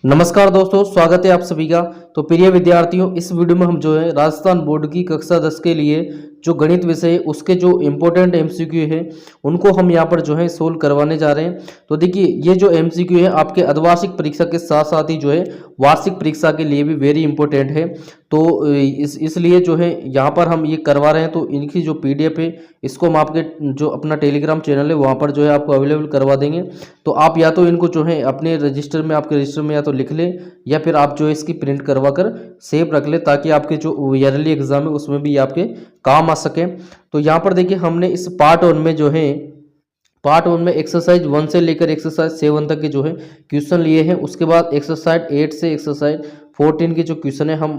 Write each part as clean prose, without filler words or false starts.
नमस्कार दोस्तों, स्वागत है आप सभी का। तो प्रिय विद्यार्थियों, इस वीडियो में हम जो है राजस्थान बोर्ड की कक्षा 10 के लिए जो गणित विषय है उसके जो इम्पोर्टेंट एमसीक्यू है उनको हम यहाँ पर जो है सोल्व करवाने जा रहे हैं। तो देखिए, ये जो एमसीक्यू है आपके अर्धवार्षिक परीक्षा के साथ साथ ही जो है वार्षिक परीक्षा के लिए भी वेरी इंपॉर्टेंट है। तो इसलिए जो है यहाँ पर हम ये करवा रहे हैं। तो इनकी जो पीडीएफ है इसको हम आपके जो अपना टेलीग्राम चैनल है वहाँ पर जो है आपको अवेलेबल करवा देंगे। तो आप या तो इनको जो है अपने रजिस्टर में, आपके रजिस्टर में या तो लिख लें या फिर आप जो है इसकी प्रिंट करवा कर सेव रख लें, ताकि आपके जो ईयरली एग्जाम है उसमें भी आपके काम आ सके। तो यहाँ पर देखिए, हमने इस पार्ट 1 में जो है एक्सरसाइज 1 से लेकर एक्सरसाइज 7 तक के जो है क्वेश्चन लिए हैं। उसके बाद एक्सरसाइज 8 से एक्सरसाइज 14 के जो क्वेश्चन है हम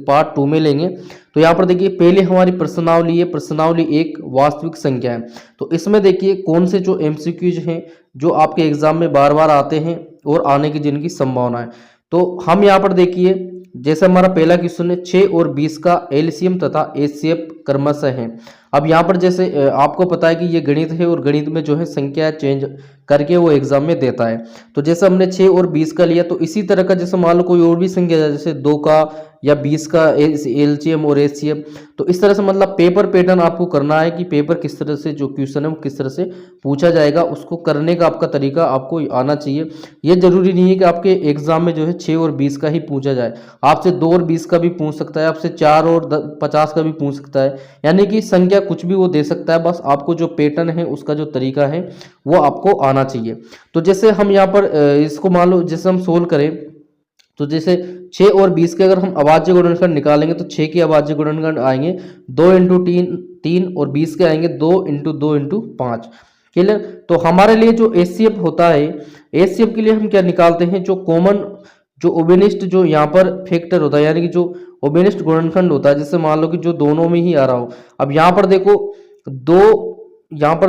पार्ट 2 में लेंगे। तो यहाँ पर देखिए, पहले हमारी प्रश्नावली है, प्रश्नावली एक वास्तविक संख्या है। तो इसमें देखिए कौन से जो एमसीक्यूज हैं जो आपके एग्जाम में बार बार आते हैं और आने की जिनकी संभावना है। तो हम यहाँ पर देखिए, जैसे हमारा पहला क्वेश्चन है 6 और 20 का एलसीएम तथा एचसीएफ क्रमशः है। अब यहाँ पर जैसे आपको पता है कि ये गणित है और गणित में जो है संख्या चेंज करके वो एग्जाम में देता है। तो जैसे हमने 6 और 20 का लिया, तो इसी तरह का जैसे मान लो कोई और भी संख्या है, जैसे 2 का या 20 का एलसीएम और एचसीएफ। तो इस तरह से मतलब पेपर पैटर्न आपको करना है कि पेपर किस तरह से जो क्वेश्चन है वो किस तरह से पूछा जाएगा, उसको करने का आपका तरीका आपको आना चाहिए। ये जरूरी नहीं है कि आपके एग्जाम में जो है 6 और 20 का ही पूछा जाए, आपसे 2 और 20 का भी पूछ सकता है, आपसे 4 और 50 का भी पूछ सकता है। यानी कि संख्या कुछ भी वो दे सकता है, बस आपको जो पैटर्न है उसका जो तरीका है वो आपको आना चाहिए। तो जैसे हम यहाँ पर इसको मान लो, जैसे हम सोल्व करें, तो जैसे 6 और 20 के अगर हम अभाज्य गुणनखंड निकालेंगे तो 6 के अभाज्य गुणनखंड आएंगे 2 इंटू 3 और 20 के आएंगे 2 इंटू 2 इंटू 5। क्लियर। तो हमारे लिए जो एचसीएफ होता है, एचसीएफ के लिए हम क्या निकालते हैं, जो कॉमन जो ओबेनिस्ट जो यहाँ पर फैक्टर होता है, यानी कि जो ओबेनिस्ट गुणनखंड होता है, जैसे मान लो कि जो दोनों में ही आ रहा हो। अब यहाँ पर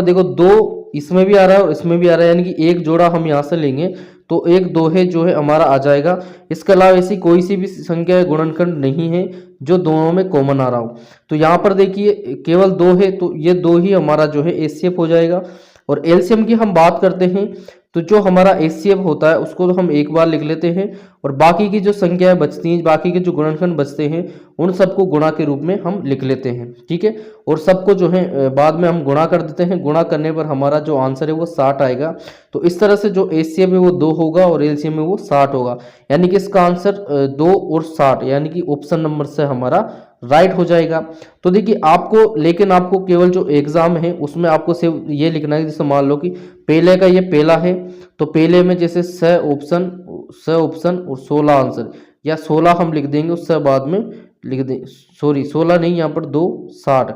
देखो दो इसमें भी आ रहा है और इसमें भी आ रहा है, यानी कि एक जोड़ा हम यहाँ से लेंगे तो एक दोहे जो है हमारा आ जाएगा। इसके अलावा ऐसी कोई सी भी संख्या गुणनखंड नहीं है जो दोनों में कॉमन आ रहा हो। तो यहाँ पर देखिए केवल 2 है, तो ये 2 ही हमारा जो है एचसीएफ हो जाएगा। और एलसीएम की हम बात करते हैं, तो जो हमारा एचसीएफ होता है उसको तो हम एक बार लिख लेते हैं और बाकी की जो संख्याएं बचती हैं, बाकी के जो गुणनखंड बचते हैं उन सबको गुणा के रूप में हम लिख लेते हैं। ठीक है। और सबको जो है बाद में हम गुणा कर देते हैं। गुणा करने पर हमारा जो आंसर है वो 60 आएगा। तो इस तरह से जो एचसीएफ है वो 2 होगा और एलसीएम में वो 60 होगा, यानी कि इसका आंसर 2 और 60, यानी कि ऑप्शन नंबर से हमारा राइट हो जाएगा। तो देखिए आपको, लेकिन आपको केवल जो एग्जाम है उसमें आपको सिर्फ ये लिखना है, जैसे मान लो कि पहले का ये पहला है तो पहले में जैसे 6 ऑप्शन और 16 आंसर, या 16 हम लिख देंगे, उससे बाद में लिख दें, सॉरी 16 नहीं, यहाँ पर 2 60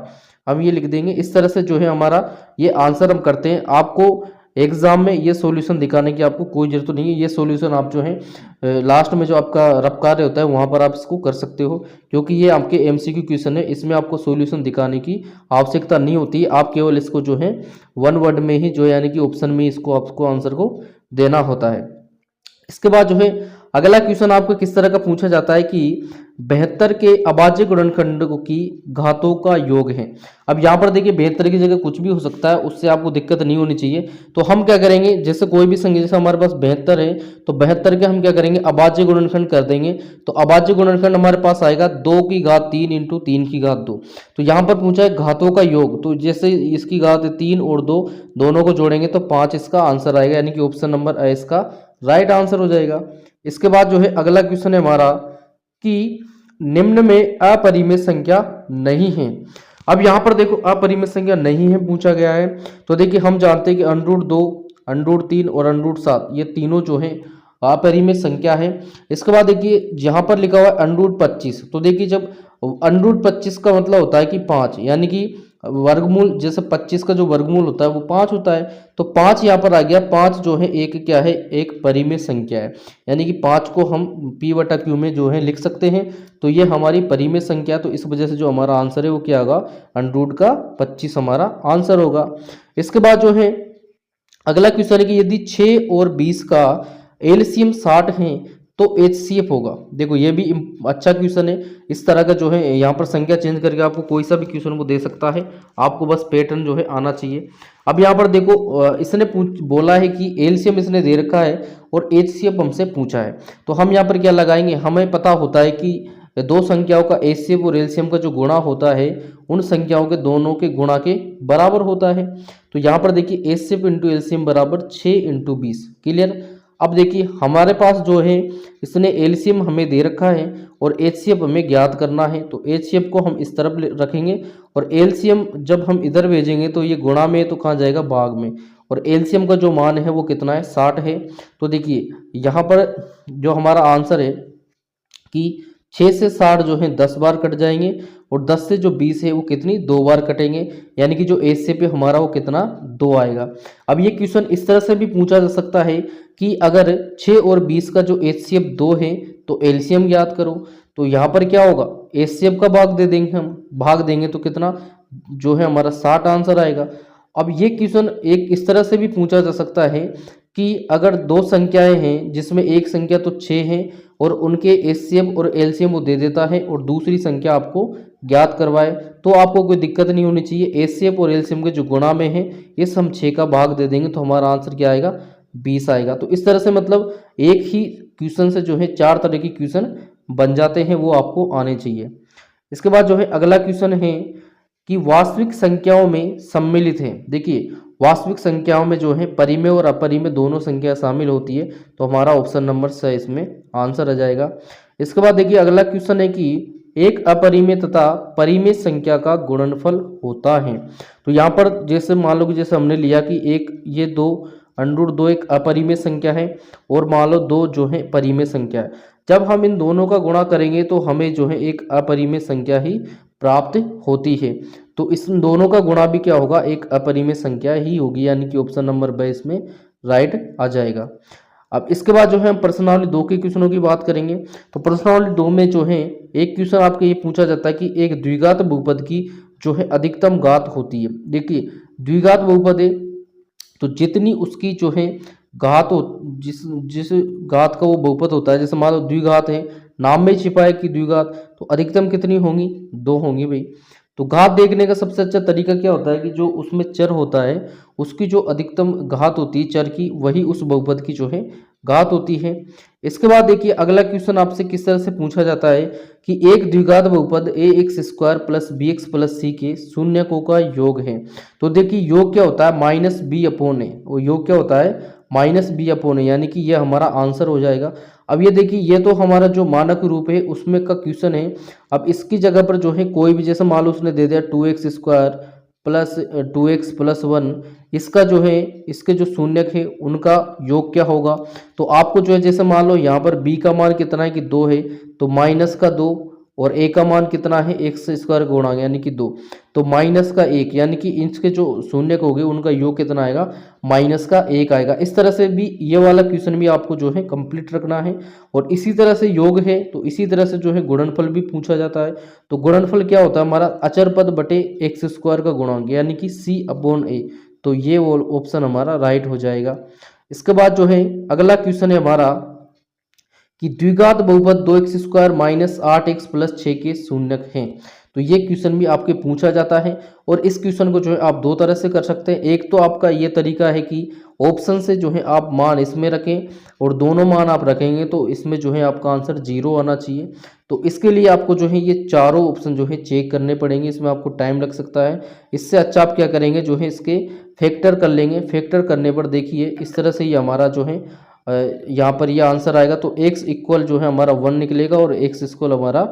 हम ये लिख देंगे। इस तरह से जो है हमारा ये आंसर हम करते हैं। आपको एग्जाम में ये सॉल्यूशन दिखाने की आपको कोई जरूरत नहीं है। ये सॉल्यूशन आप जो है लास्ट में जो आपका रफ कार्य होता है वहां पर आप इसको कर सकते हो, क्योंकि ये आपके एमसीक्यू क्वेश्चन है, इसमें आपको सॉल्यूशन दिखाने की आवश्यकता नहीं होती। आप केवल इसको जो है 1 वर्ड में ही जो है, यानी कि ऑप्शन में इसको आपको आंसर को देना होता है। इसके बाद जो है अगला क्वेश्चन आपको किस तरह का पूछा जाता है कि 72 के अभाज्य गुणनखंडों की घातों का योग है। अब यहाँ पर देखिए 72 की जगह कुछ भी हो सकता है, उससे आपको दिक्कत नहीं होनी चाहिए। तो हम क्या करेंगे, जैसे कोई भी संख्या, जैसे हमारे पास 72 है तो 72 के हम क्या करेंगे, अभाज्य गुणनखंड कर देंगे। तो अभाज्य गुणनखंड हमारे पास आएगा 2 की घात 3 इंटू 3 की घात 2। तो यहाँ पर पूछा है घातों का योग, तो जैसे इसकी घात 3 और 2 दोनों को जोड़ेंगे तो 5 इसका आंसर आएगा, यानी कि ऑप्शन नंबर ए इसका राइट आंसर हो जाएगा। इसके बाद जो है अगला क्वेश्चन है हमारा कि निम्न में अपरिमेय संख्या नहीं है। अब यहाँ पर देखो अपरिमेय संख्या नहीं है पूछा गया है। तो देखिए हम जानते हैं कि √2, √3 और √7 ये तीनों जो है अपरिमेय संख्या है। इसके बाद देखिए यहाँ पर लिखा हुआ है √25। तो देखिए जब √25 का मतलब होता है कि 5, यानी कि वर्गमूल, जैसे 25 का जो वर्गमूल होता है वो 5 होता है। तो 5 यहाँ पर आ गया। 5 जो है एक क्या है, एक परिमेय संख्या है, यानी कि 5 को हम p/q में जो है लिख सकते हैं। तो ये हमारी परिमेय संख्या, तो इस वजह से जो हमारा आंसर है वो क्या होगा, √25 हमारा आंसर होगा। इसके बाद जो है अगला क्वेश्चन है कि यदि 6 और 20 का एलसीएम 60 है तो HCF होगा। देखो ये भी अच्छा क्वेश्चन है। इस तरह का जो है यहाँ पर संख्या चेंज करके आपको कोई सा भी क्वेश्चन वो दे सकता है, आपको बस पैटर्न जो है आना चाहिए। अब यहाँ पर देखो इसने बोला है कि एलसीएम इसने दे रखा है और HCF हमसे पूछा है, तो हम यहाँ पर क्या लगाएंगे, हमें पता होता है कि दो संख्याओं का HCF और एलसीएम का जो गुणा होता है उन संख्याओं के दोनों के गुणा के बराबर होता है। तो यहाँ पर देखिए HCF इंटू एलसीएम बराबर 6 इंटू 20। क्लियर। अब देखिए हमारे पास जो है इसने एलसीएम हमें दे रखा है और HCF हमें ज्ञात करना है, तो HCF को हम इस तरफ रखेंगे और एलसीएम जब हम इधर भेजेंगे तो ये गुणा में तो कहाँ जाएगा, भाग में, और एलसीएम का जो मान है वो कितना है, 60 है। तो देखिए यहाँ पर जो हमारा आंसर है कि 6 से 60 जो है 10 बार कट जाएंगे और 10 से जो 20 है वो कितनी, 2 बार कटेंगे, यानी कि जो HCF है हमारा वो कितना, 2 आएगा। अब ये क्वेश्चन इस तरह से भी पूछा जा सकता है कि अगर 6 और 20 का जो HCF 2 है तो एलसीएम ज्ञात करो। तो यहाँ पर क्या होगा, HCF का भाग दे देंगे, हम भाग देंगे तो कितना जो है हमारा 60 आंसर आएगा। अब ये क्वेश्चन एक इस तरह से भी पूछा जा सकता है कि अगर दो संख्याएं हैं जिसमें एक संख्या तो 6 है और उनके HCF और LCM वो दे देता है और दूसरी संख्या आपको ज्ञात करवाए, तो आपको कोई दिक्कत नहीं होनी चाहिए। HCF और LCM के जो गुणा में है इस हम 6 का भाग दे देंगे तो हमारा आंसर क्या आएगा, 20 आएगा। तो इस तरह से मतलब एक ही क्वेश्चन से जो है 4 तरह के क्वेश्चन बन जाते हैं, वो आपको आने चाहिए। इसके बाद जो है अगला क्वेश्चन है कि वास्तविक संख्याओं में सम्मिलित है। देखिए वास्तविक संख्याओं में जो है परिमेय और अपरिमेय दोनों संख्या शामिल होती है, तो हमारा ऑप्शन नंबर 6 इसमें आंसर आ जाएगा। इसके बाद देखिए अगला क्वेश्चन है कि एक अपरिमेय तथा परिमेय संख्या का गुणनफल होता है। तो यहाँ पर जैसे मान लो कि जैसे हमने लिया कि एक ये 2√2 एक अपरिमेय संख्या है और मान लो 2 जो है परिमेय संख्या है। जब हम इन दोनों का गुणा करेंगे तो हमें जो है एक अपरिमेय संख्या ही प्राप्त होती है। तो इस दोनों का गुणा भी क्या होगा, एक अपरिमेय संख्या ही होगी, यानी कि ऑप्शन नंबर 2 इसमें राइट आ जाएगा। अब इसके बाद जो है हम प्रश्नावली 2 के क्वेश्चनों की बात करेंगे। तो प्रश्नावली 2 में जो है एक क्वेश्चन आपके ये पूछा जाता है कि एक द्विघात बहुपद की जो है अधिकतम घात होती है। देखिए द्विघात बहुपद है तो जितनी उसकी जो है घात हो, जिस जिस घात का वो बहुपद होता है, जैसे मान लो द्विघात है, नाम में छिपा है कि द्विघात, तो अधिकतम कितनी होंगी, 2 होंगी भाई। तो घात देखने का सबसे अच्छा तरीका क्या होता है कि जो उसमें चर होता है उसकी जो अधिकतम घात होती है चर की, वही उस बहुपद की जो है घात होती है। इसके बाद देखिए अगला क्वेश्चन आपसे किस तरह से पूछा जाता है कि एक द्विघात बहुपद ax² plus bx plus c के शून्यकों का योग है। तो देखिए योग क्या होता है, -b/a, वो योग क्या होता है, -b/a, यानी कि ये हमारा आंसर हो जाएगा। अब ये देखिए ये तो हमारा जो मानक रूप है उसमें का क्वेश्चन है। अब इसकी जगह पर जो है कोई भी, जैसे मान लो उसने दे दिया 2x² प्लस 2x प्लस 1, इसका जो है इसके जो शून्यक है उनका योग क्या होगा। तो आपको जो है जैसे मान लो यहाँ पर b का मान कितना है कि 2 है, तो माइनस का 2, और a का मान कितना है x² का गुणांक यानी कि 2, तो माइनस का 1, यानी कि इसके जो शून्यक हो गए उनका योग कितना आएगा, -1 आएगा। इस तरह से भी ये वाला क्वेश्चन भी आपको जो है कंप्लीट रखना है। और इसी तरह से योग है तो इसी तरह से जो है गुणनफल भी पूछा जाता है। तो गुणनफल क्या होता है हमारा, अचर पद बटे x² का गुणांक यानी कि c/a। तो ये वो ऑप्शन हमारा राइट हो जाएगा। इसके बाद जो है अगला क्वेश्चन है हमारा कि द्विघात बहुपद 2x² माइनस 8x प्लस 6 के शून्यक हैं। तो ये क्वेश्चन भी आपके पूछा जाता है और इस क्वेश्चन को जो है आप 2 तरह से कर सकते हैं। एक तो आपका ये तरीका है कि ऑप्शन से जो है आप मान इसमें रखें और दोनों मान आप रखेंगे तो इसमें जो है आपका आंसर 0 आना चाहिए। तो इसके लिए आपको जो है ये चारों ऑप्शन जो है चेक करने पड़ेंगे, इसमें आपको टाइम लग सकता है। इससे अच्छा आप क्या करेंगे, जो है इसके फैक्टर कर लेंगे। फैक्टर करने पर देखिए इस तरह से ये हमारा जो है यहाँ पर यह आंसर आएगा। तो x इक्वल जो है हमारा 1 निकलेगा और x इक्वल हमारा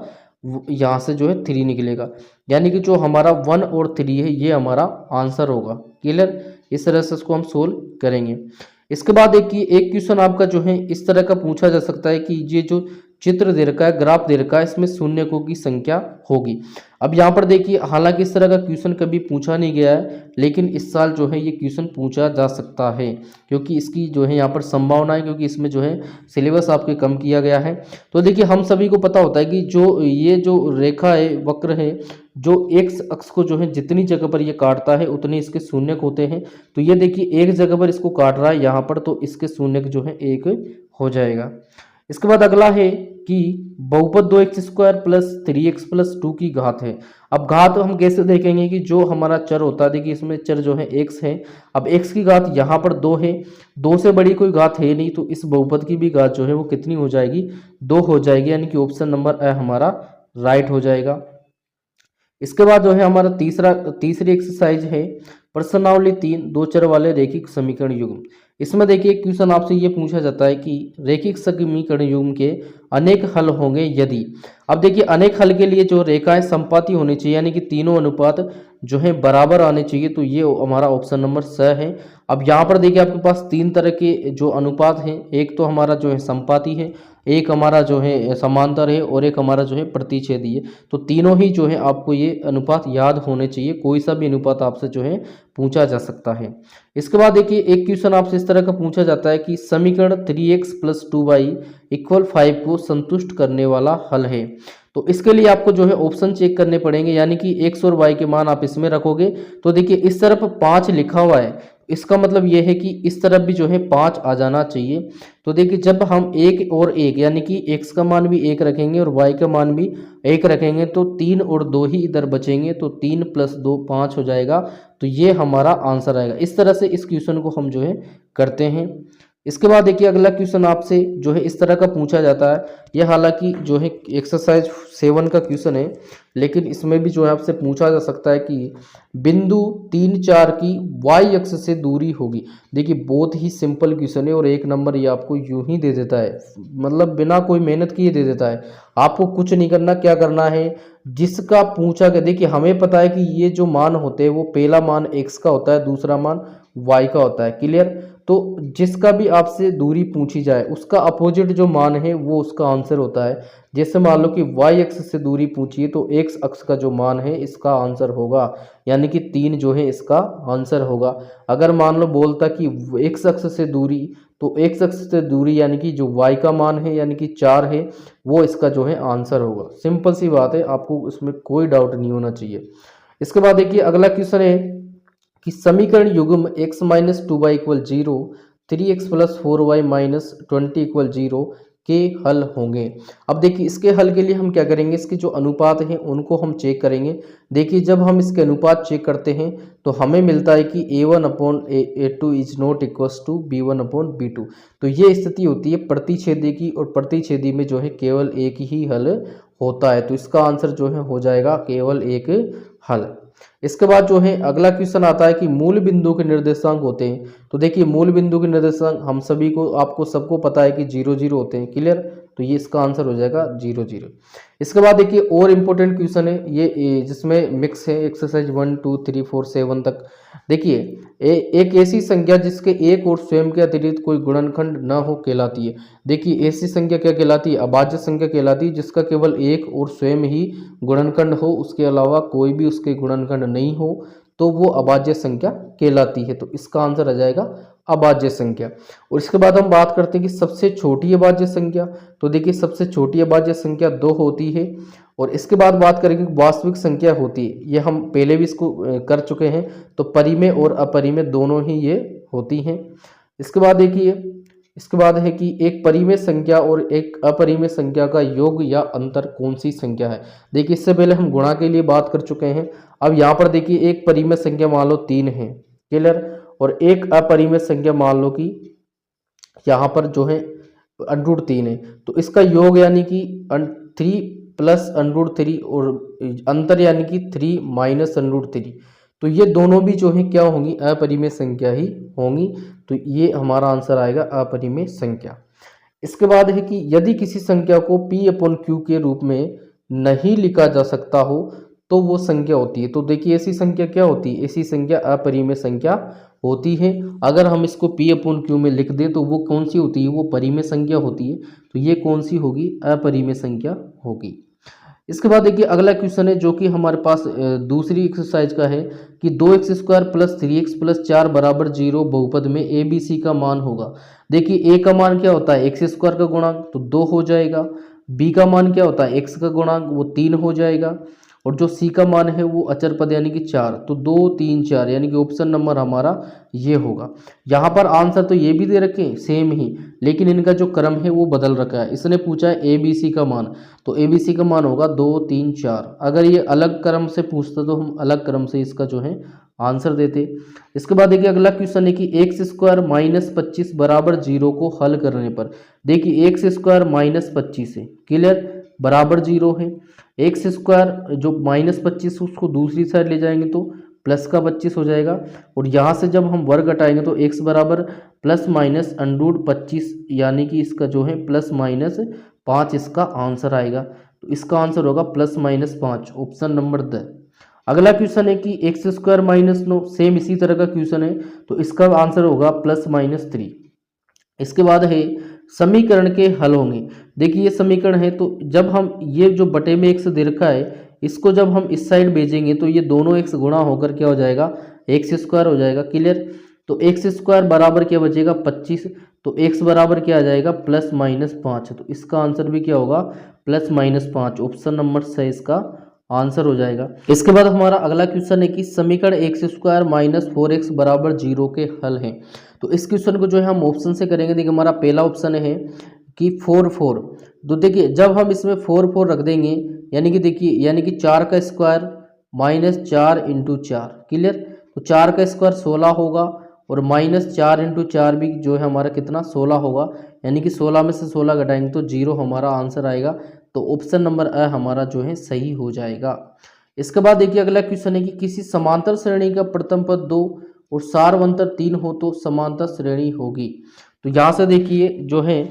यहाँ से जो है 3 निकलेगा, यानी कि जो हमारा 1 और 3 है ये हमारा आंसर होगा। क्लियर, इस तरह से इसको हम सोल्व करेंगे। इसके बाद एक क्वेश्चन आपका जो है इस तरह का पूछा जा सकता है कि ये जो चित्र दे रखा है, ग्राफ दे रखा है, इसमें शून्यकों की संख्या होगी। अब यहाँ पर देखिए हालांकि इस तरह का क्वेश्चन कभी पूछा नहीं गया है, लेकिन इस साल जो है ये क्वेश्चन पूछा जा सकता है क्योंकि इसकी जो है यहाँ पर संभावना है, क्योंकि इसमें जो है सिलेबस आपके कम किया गया है। तो देखिए हम सभी को पता होता है कि जो ये जो रेखा है, वक्र है, जो एक्स अक्ष को जो है जितनी जगह पर ये काटता है उतने इसके शून्यक होते हैं। तो ये देखिए एक जगह पर इसको काट रहा है यहाँ पर, तो इसके शून्यक जो है 1 हो जाएगा। इसके बाद अगला है कि बहुपद 2x² प्लस 3x प्लस 2 की घात है। अब घात हम कैसे देखेंगे कि जो हमारा चर होता है, देखिए इसमें चर जो है x है। अब x की घात यहाँ पर 2 है, 2 से बड़ी कोई घात है नहीं, तो इस बहुपद की भी घात जो है वो कितनी हो जाएगी, 2 हो जाएगी, यानी कि ऑप्शन नंबर ए हमारा राइट हो जाएगा। इसके बाद जो है हमारा तीसरी एक्सरसाइज है प्रश्नावली 3 दो चर वाले रेखिक समीकरण युग्म। इसमें देखिए क्वेश्चन आपसे ये पूछा जाता है कि रेखिक समीकरण युग्म के अनेक हल होंगे यदि। अब देखिए अनेक हल के लिए जो रेखाएं संपाती होनी चाहिए, यानी कि तीनों अनुपात जो है बराबर आने चाहिए, तो ये हमारा ऑप्शन नंबर स है। अब यहाँ पर देखिए आपके पास तीन तरह के जो अनुपात हैं, एक तो हमारा जो है संपाती है, एक हमारा जो है समांतर है, और एक हमारा जो है प्रतिच्छेदी है। तो तीनों ही जो है आपको ये अनुपात याद होने चाहिए, कोई सा भी अनुपात आपसे जो है पूछा जा सकता है। इसके बाद देखिए एक क्वेश्चन आपसे इस तरह का पूछा जाता है कि समीकरण 3x प्लस 2y इक्वल 5 को संतुष्ट करने वाला हल है। तो इसके लिए आपको जो है ऑप्शन चेक करने पड़ेंगे, यानी कि x और y के मान आप इसमें रखोगे। तो देखिए इस तरफ 5 लिखा हुआ है, इसका मतलब ये है कि इस तरफ भी जो है 5 आ जाना चाहिए। तो देखिए जब हम एक और एक, यानी कि x का मान भी 1 रखेंगे और y का मान भी 1 रखेंगे, तो 3 और 2 ही इधर बचेंगे, तो 3 प्लस 2 5 हो जाएगा। तो ये हमारा आंसर आएगा। इस तरह से इस क्वेश्चन को हम जो है करते हैं। इसके बाद देखिए अगला क्वेश्चन आपसे जो है इस तरह का पूछा जाता है। यह हालांकि जो है एक्सरसाइज 7 का क्वेश्चन है, लेकिन इसमें भी जो है आपसे पूछा जा सकता है कि बिंदु 3 4 की y अक्ष से दूरी होगी। देखिए बहुत ही सिंपल क्वेश्चन है और 1 नंबर ये आपको यूं ही दे देता है, मतलब बिना कोई मेहनत किए दे देता है। आपको कुछ नहीं करना, क्या करना है, जिसका पूछा गया, देखिए हमें पता है कि ये जो मान होते हैं वो पहला मान x का होता है, दूसरा मान y का होता है, क्लियर। तो जिसका भी आपसे दूरी पूछी जाए उसका अपोजिट जो मान है वो उसका आंसर होता है। जैसे मान लो कि y अक्ष से दूरी पूछी है, तो x अक्ष का जो मान है इसका आंसर होगा, यानी कि 3 जो है इसका आंसर होगा। अगर मान लो बोलता कि x अक्ष से दूरी, तो x अक्ष से दूरी यानी कि जो y का मान है यानी कि 4 है, वो इसका जो है आंसर होगा। सिंपल सी बात है, आपको इसमें कोई डाउट नहीं होना चाहिए। इसके बाद देखिए अगला क्वेश्चन है कि समीकरण युग्म x minus 2y equal 0, 3x plus 4y minus 20 equal 0 के हल होंगे। अब देखिए इसके हल के लिए हम क्या करेंगे, इसके जो अनुपात हैं उनको हम चेक करेंगे। देखिए जब हम इसके अनुपात चेक करते हैं तो हमें मिलता है कि a1 upon a2 is not equals to b1 upon b2। तो ये स्थिति होती है प्रतिच्छेदी की, और प्रतिच्छेदी में जो है केवल एक ही हल होता है। तो इसका आंसर जो है हो जाएगा केवल एक हल। इसके बाद जो है अगला क्वेश्चन आता है कि मूल बिंदु के निर्देशांक होते हैं। तो देखिए मूल बिंदु के निर्देशांक हम सभी को, आपको सबको पता है कि 0 0 होते हैं, क्लियर। तो ये इसका आंसर हो जाएगा 0 0। इसके बाद देखिए और इम्पोर्टेंट क्वेश्चन है ये जिसमें मिक्स है एक्सरसाइज 1 2 3 4 7 तक। देखिए एक ऐसी संख्या जिसके एक और स्वयं के अतिरिक्त कोई गुणनखंड न हो कहलाती है। देखिए ऐसी संख्या क्या कहलाती है, अभाज्य संख्या कहलाती है, जिसका केवल एक और स्वयं ही गुणनखंड हो, उसके अलावा कोई भी उसके गुणनखंड नहीं हो, तो वो अभाज्य संख्या कहलाती है। तो इसका आंसर आ जाएगा अभाज्य संख्या। और इसके बाद हम बात करते हैं कि सबसे छोटी अभाज्य संख्या। तो देखिए सबसे छोटी अभाज्य संख्या 2 होती है। और इसके बाद बात करेंगे वास्तविक संख्या होती है, ये हम पहले भी इसको कर चुके हैं। तो परिमेय और अपरिमेय दोनों ही ये होती हैं। इसके बाद देखिए इसके बाद है कि एक परिमेय संख्या और एक अपरिमेय संख्या का योग या अंतर कौन सी संख्या है। देखिए इससे पहले हम गुणा के लिए बात कर चुके हैं। अब यहाँ पर देखिए एक परिमेय संख्या मान लो 3 है, क्लियर, और एक अपरिमेय संख्या मान लो कि यहाँ पर जो है √3 है। तो इसका योग यानी कि 3 प्लस √3 और अंतर यानी कि 3 माइनस √3। तो ये दोनों भी जो है क्या होंगी, अपरिमेय संख्या ही होंगी। तो ये हमारा आंसर आएगा अपरिमेय संख्या। इसके बाद है कि यदि किसी संख्या को p अपॉन q के रूप में नहीं लिखा जा सकता हो तो वो संख्या होती है। तो देखिए ऐसी संख्या क्या होती है, ऐसी संख्या अपरिमेय संख्या होती है। अगर हम इसको p अपॉन q में लिख दें तो वो कौन सी होती है, वो परिमेय संख्या होती है। तो ये कौन सी होगी, अपरिमेय संख्या होगी। इसके बाद देखिए अगला क्वेश्चन है जो कि हमारे पास दूसरी एक्सरसाइज का है कि 2x² प्लस 3x प्लस 4 बराबर 0 बहुपद में ABC का मान होगा। देखिए a का मान क्या होता है, x² का गुणांक, तो 2 हो जाएगा। b का मान क्या होता है, x का गुणांक, वो 3 हो जाएगा। और जो सी का मान है वो अचर पद यानी कि 4, तो 2 3 4 यानी कि ऑप्शन नंबर हमारा ये होगा। यहाँ पर आंसर तो ये भी दे रखे हैं सेम ही, लेकिन इनका जो क्रम है वो बदल रखा है। इसने पूछा है ए बी सी का मान, तो ए बी सी का मान होगा 2 3 4। अगर ये अलग क्रम से पूछता तो हम अलग क्रम से इसका जो है आंसर देते। इसके बाद देखिए अगला क्वेश्चन है कि एक्स स्क्वायर माइनस 25 बराबर 0 को हल करने पर, देखिए एक्स स्क्वायर माइनस 25 है, क्लियर, बराबर 0 है। एक्स स्क्वायर जो माइनस 25 उसको दूसरी साइड ले जाएंगे तो प्लस का 25 हो जाएगा, और यहाँ से जब हम वर्ग हटाएंगे तो एक्स बराबर प्लस माइनस अंडरूट 25, यानी कि इसका जो है प्लस माइनस 5 इसका आंसर आएगा। तो इसका आंसर होगा plus minus 5, option number the. अगला क्वेश्चन है कि एक्स स्क्वायर माइनस 9, सेम इसी तरह का क्वेश्चन है, तो इसका आंसर होगा प्लस माइनस 3। इसके बाद है समीकरण के हल होंगे। देखिए ये समीकरण है, तो जब हम ये जो बटे में एक्स दे रखा है इसको जब हम इस साइड भेजेंगे तो ये दोनों एक्स गुणा होकर क्या हो जाएगा, एक्स स्क्वायर हो जाएगा, क्लियर। तो एक्स स्क्वायर बराबर क्या बचेगा 25, तो एक्स बराबर क्या आ जाएगा प्लस माइनस 5, तो इसका आंसर भी क्या होगा प्लस माइनस 5, ऑप्शन नंबर से इसका आंसर हो जाएगा। इसके बाद हमारा अगला क्वेश्चन है कि समीकरण एक्स स्क्वायर माइनस 4x बराबर 0 के हल हैं। तो इस क्वेश्चन को जो है हम ऑप्शन से करेंगे। देखिए हमारा पहला ऑप्शन है कि 4 4, तो देखिए जब हम इसमें 4 4 रख देंगे यानी कि देखिए यानी कि 4 का स्क्वायर माइनस 4 इंटू 4, क्लियर। तो 4 का स्क्वायर 16 होगा, और माइनस 4 इंटू 4 भी जो है हमारा कितना 16 होगा, यानी कि 16 में से 16 घटाएंगे तो 0 हमारा आंसर आएगा। तो ऑप्शन नंबर अ हमारा जो है सही हो जाएगा। इसके बाद देखिए अगला क्वेश्चन है कि किसी समांतर श्रेणी का प्रथम पद 2 और सारवंतर 3 हो तो समांतर श्रेणी होगी। तो यहाँ से देखिए जो है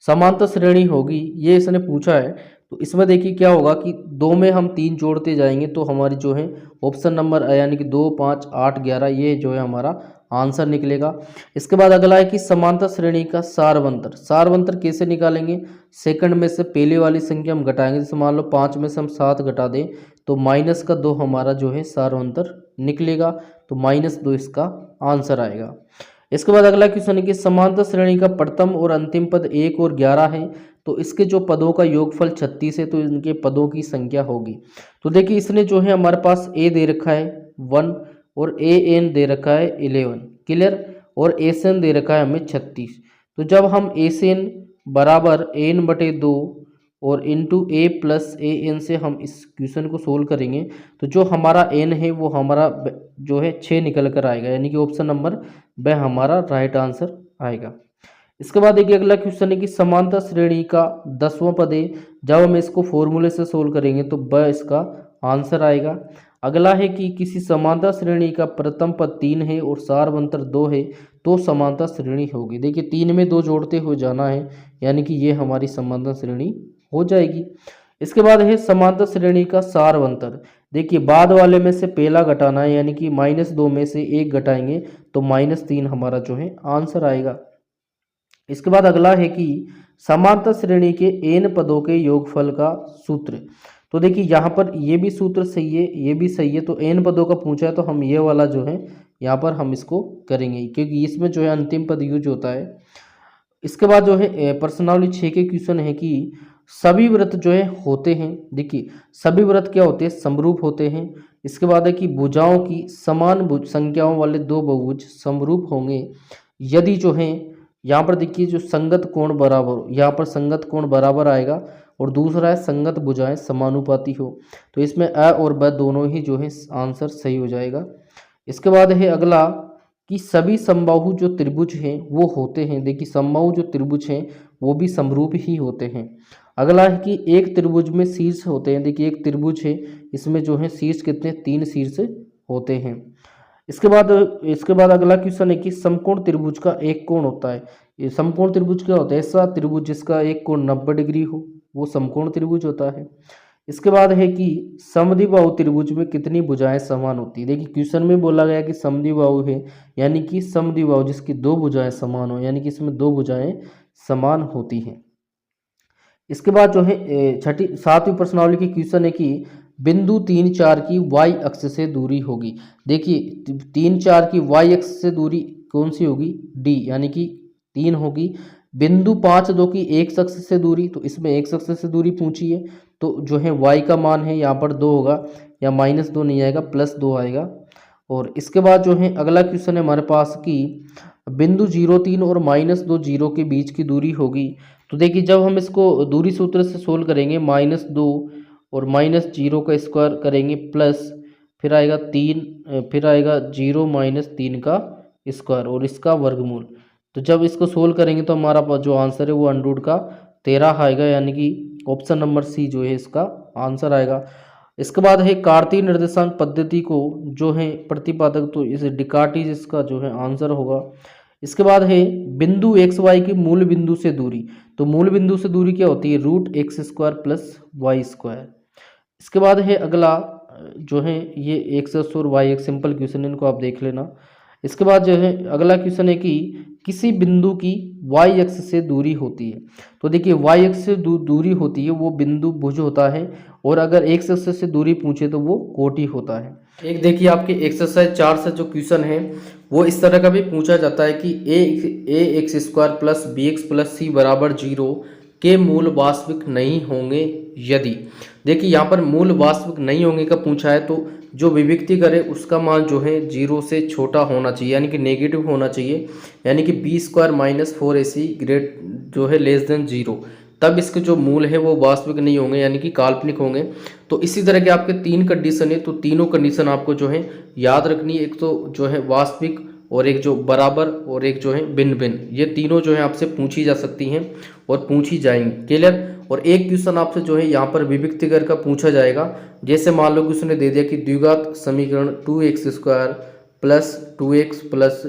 समांतर श्रेणी होगी, ये इसने पूछा है। तो इसमें देखिए क्या होगा कि 2 में हम 3 जोड़ते जाएंगे तो हमारी जो है ऑप्शन नंबर अ यानी कि 2 5 8 11 ये जो है हमारा आंसर निकलेगा। इसके बाद अगला है कि समांतर श्रेणी का सारवंतर। सारवंतर कैसे निकालेंगे, सेकंड में से पहले वाली संख्या हम घटाएंगे, जैसे मान लो 5 में से हम 7 घटा दें तो माइनस का 2 हमारा जो है सारवंतर निकलेगा, तो -2 इसका आंसर आएगा। इसके बाद अगला क्वेश्चन है कि समांतर श्रेणी का प्रथम और अंतिम पद 1 और 11 है, तो इसके जो पदों का योगफल 36 है, तो इनके पदों की संख्या होगी। तो देखिए इसने जो है हमारे पास ए दे रखा है 1, और ए एन दे रखा है 11, क्लियर, और एस एन दे रखा है हमें 36। तो जब हम एस एन बराबर एन बटे 2 और into A plus A N से हम इस क्वेश्चन को सोल्व करेंगे तो जो हमारा एन है वो हमारा जो है 6 निकल कर आएगा, यानी कि ऑप्शन नंबर ब हमारा राइट आंसर आएगा। इसके बाद देखिए अगला क्वेश्चन है कि समांतर श्रेणी का 10वां पद है, जब हम इसको फॉर्मूले से सोल्व करेंगे तो ब इसका आंसर आएगा। अगला है कि किसी समांतर श्रेणी का प्रथम पद 3 है और सारवंतर 2 है तो समांतर श्रेणी होगी। देखिए 3 में 2 जोड़ते हुए जाना है, यानी कि ये हमारी समांतर श्रेणी हो जाएगी। इसके बाद है समांतर श्रेणी का सारवंतर। देखिए बाद वाले में से पहला घटाना है, यानी कि -2 में से 1 घटाएंगे तो -3 हमारा जो है आंसर आएगा। इसके बाद अगला है कि समांतर श्रेणी के n पदों के योगफल का सूत्र। तो देखिए यहाँ पर ये भी सूत्र सही है, ये भी सही है, तो n पदों का पूछा है तो हम ये वाला जो है यहाँ पर हम इसको करेंगे, क्योंकि इसमें जो है अंतिम पद यूज होता है। इसके बाद जो है प्रश्नावली 6 के क्वेश्चन है कि सभी व्रत जो है होते हैं। देखिए सभी व्रत क्या होते हैं, समरूप होते हैं। इसके बाद है कि भुजाओं की समान संख्याओं वाले 2 बहुभुज समरूप होंगे यदि जो है, यहाँ पर देखिए जो संगत कोण बराबर हो, यहाँ पर संगत कोण बराबर आएगा, और दूसरा है संगत भुजाएं समानुपाती हो। तो इसमें अ और ब दोनों ही जो है आंसर सही हो जाएगा। इसके बाद है अगला कि सभी समबाहु जो त्रिभुज हैं वो होते हैं। देखिए समबाहु जो त्रिभुज हैं वो भी समरूप ही होते हैं। अगला है कि एक त्रिभुज में शीर्ष होते हैं। देखिए एक त्रिभुज है, इसमें जो है शीर्ष कितने 3 शीर्ष होते हैं। इसके बाद अगला क्वेश्चन है कि समकोण त्रिभुज का एक कोण होता है। ये समकोण त्रिभुज क्या होता है, ऐसा त्रिभुज जिसका एक कोण 90 डिग्री हो वो समकोण त्रिभुज होता है। इसके बाद है कि समद्विबाहु त्रिभुज में कितनी भुजाएं समान होती है। देखिए क्वेश्चन में बोला गया कि समद्विबाहु है, यानी कि समद्विबाहु जिसकी 2 भुजाएं समान हो, यानी कि इसमें 2 भुजाएं समान होती हैं। इसके बाद जो है 7वीं प्रश्नावली की क्वेश्चन है कि बिंदु 3 4 की y अक्ष से दूरी होगी। देखिए 3 4 की y अक्ष से दूरी कौन सी होगी, d, यानी कि 3 होगी। बिंदु 5 2 की एक शख्स से दूरी, तो इसमें एक शख्स से दूरी पूछी है, तो जो है y का मान है यहाँ पर 2 होगा, या -2 नहीं आएगा, +2 आएगा। और इसके बाद जो है अगला क्वेश्चन है हमारे पास कि बिंदु 0 3 और -2 0 के बीच की दूरी होगी। तो देखिए जब हम इसको दूरी सूत्र से सोल्व करेंगे, -2 और -0 का स्क्वायर करेंगे, प्लस फिर आएगा 3, फिर आएगा 0 -3 का स्क्वायर और इसका वर्गमूल। तो जब इसको सोल्व करेंगे तो हमारा जो आंसर है वो अंडरूट का 13 आएगा, यानी कि ऑप्शन नंबर सी जो है इसका आंसर आएगा। इसके बाद है कार्तीय निर्देशांक पद्धति को जो है प्रतिपादक, तो इस डिकार्टिस इसका जो है आंसर होगा। इसके बाद है बिंदु एक्स वाई की मूल बिंदु से दूरी। तो मूल बिंदु से दूरी क्या होती है? √x² + y²। इसके बाद है अगला जो है ये एक्स और वाई, एक सिंपल क्वेश्चन है, इनको आप देख लेना। इसके बाद जो है अगला क्वेश्चन है कि किसी बिंदु की वाई अक्ष से दूरी होती है। तो देखिए वाई अक्ष से दूरी होती है वो बिंदु भुज होता है, और अगर एक्स अक्ष से दूरी पूछे तो वो कोटि होता है। एक देखिए आपके एक्सरसाइज 4 से जो क्वेश्चन है वो इस तरह का भी पूछा जाता है कि ax² + bx + c = 0 के मूल वास्तविक नहीं होंगे यदि। देखिए यहाँ पर मूल वास्तविक नहीं होंगे का पूछा है, तो जो विभक्ति करे उसका मान जो है 0 से छोटा होना चाहिए, यानी कि नेगेटिव होना चाहिए, यानी कि b² - 4ac ग्रेट जो है <0, तब इसके जो मूल है वो वास्तविक नहीं होंगे, यानी कि काल्पनिक होंगे। तो इसी तरह के आपके 3 कंडीशन है, तो तीनों कंडीशन आपको जो है याद रखनी है। एक तो जो है वास्तविक, और एक जो बराबर, और एक जो है भिन्न भिन्न, ये तीनों जो है आपसे पूछी जा सकती हैं और पूछी जाएंगी। क्लियर? और एक क्वेश्चन आपसे जो है यहाँ पर विभक्तिकर का पूछा जाएगा। जैसे मान लो कि उसने दे दिया कि द्विघात समीकरण 2x² + 2x +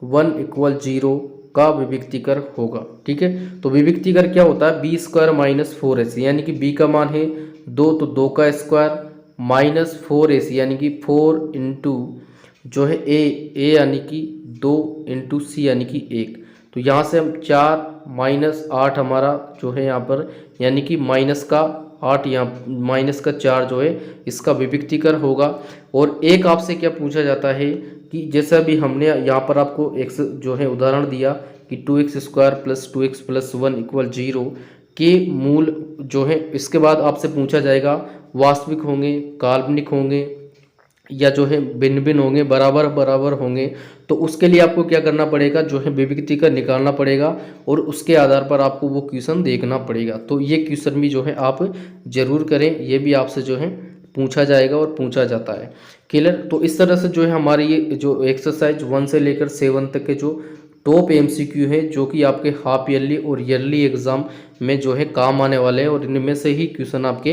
1 = 0 का विभक्तिकर होगा। ठीक है, तो विभक्तिकर क्या होता है? b² - 4ac, यानी कि b का मान है 2, तो 2 का स्क्वायर, -4ac यानी कि 4 इंटू जो है a यानी कि 2 इंटू c यानी कि 1। तो यहाँ से हम 4 -8 हमारा जो है यहाँ पर, यानी कि -8, यहाँ -4 जो है इसका विभक्तिकर होगा। और एक आपसे क्या पूछा जाता है कि जैसा भी हमने यहाँ पर आपको एक जो है उदाहरण दिया कि 2x² + 2x + 1 = 0 के मूल जो है, इसके बाद आपसे पूछा जाएगा वास्तविक होंगे, काल्पनिक होंगे, या जो है भिन्न भिन्न होंगे, बराबर बराबर होंगे। तो उसके लिए आपको क्या करना पड़ेगा? जो है विभक्तिकर निकालना पड़ेगा, और उसके आधार पर आपको वो क्वेश्चन देखना पड़ेगा। तो ये क्वेश्चन भी जो है आप जरूर करें, ये भी आपसे जो है पूछा जाएगा और पूछा जाता है। क्लियर? तो इस तरह से जो है हमारी ये जो एक्सरसाइज 1 से लेकर 7 तक के जो टॉप MCQ है, जो कि आपके हाफ ईयरली और ईयरली एग्जाम में जो है काम आने वाले हैं, और इनमें से ही क्वेश्चन आपके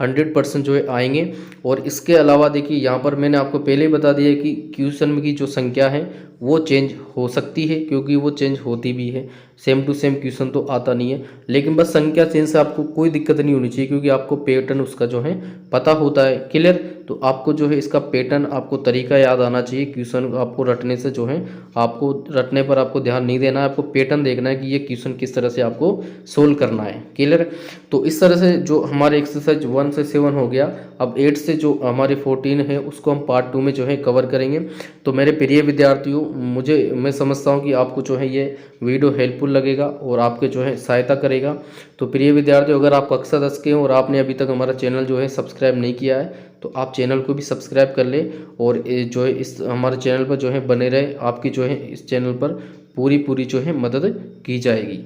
100% जो है आएंगे। और इसके अलावा देखिए यहाँ पर मैंने आपको पहले ही बता दिया कि क्वेश्चन की जो संख्या है वो चेंज हो सकती है, क्योंकि वो चेंज होती भी है, सेम टू सेम क्वेश्चन तो आता नहीं है। लेकिन बस संख्या चेंज से आपको कोई दिक्कत नहीं होनी चाहिए, क्योंकि आपको पैटर्न उसका जो है पता होता है। क्लियर? तो आपको जो है इसका पैटर्न, आपको तरीका याद आना चाहिए। क्वेश्चन आपको रटने से जो है, आपको रटने पर आपको ध्यान नहीं देना है, आपको पैटर्न देखना है कि ये क्वेश्चन किस तरह से आपको सोल्व करना है। क्लियर? तो इस तरह से जो हमारे एक्सरसाइज 1 से 7 हो गया। अब 8 से जो हमारे 14 है उसको हम पार्ट 2 में जो है कवर करेंगे। तो मेरे प्रिय विद्यार्थियों, मैं समझता हूँ कि आपको जो है ये वीडियो हेल्पफुल लगेगा और आपके जो है सहायता करेगा। तो प्रिय विद्यार्थियों, अगर आप कक्षा 10 के हो और आपने अभी तक हमारा चैनल जो है सब्सक्राइब नहीं किया है, तो आप चैनल को भी सब्सक्राइब कर ले, और जो है इस हमारे चैनल पर जो है बने रहे। आपकी जो है इस चैनल पर पूरी जो है मदद की जाएगी।